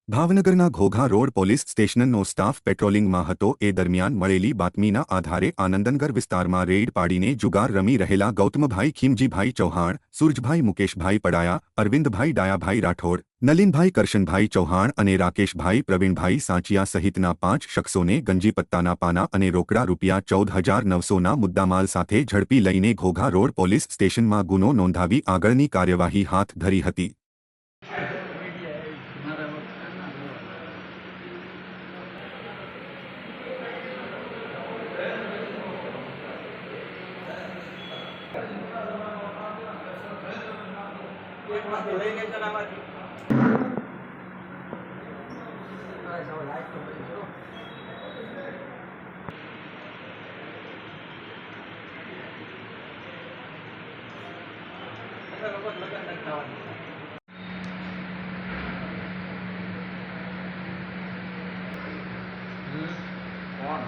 ભાવનગરના Ghogha road police સ્ટેશનનો staff પેટ્રોલિંગમાં હતો એ દરમિયાન મળેલી બાતમીના આધારે આનંદનગર વિસ્તારમાં રેડ પાડીને જુગાર રમી રહેલા ગૌતમભાઈ ખીમજીભાઈ ચૌહાણ, સુરજભાઈ મુકેશભાઈ પડાયા, અરવિંદભાઈ ડાયાભાઈ રાઠોડ, નલિનભાઈ કરશનભાઈ ચૌહાણ અને રાકેશભાઈ પ્રવીણભાઈ સાંચિયા સહિતના 5 શખ્સોને ગંજીપત્તાના પાના અને રોકડા ₹14,900ના મુદ્દામાલ સાથે ઝડપી લઈને ઘોઘા રોડ પોલીસ સ્ટેશનમાં ગુનો નોંધાવી આગળની કાર્યવાહી હાથ ધરી હતી। એક માંથી લઈને ચલાવવાથી લાઈટ તો બધી જો લોકો લગન નથી થવાની કોણ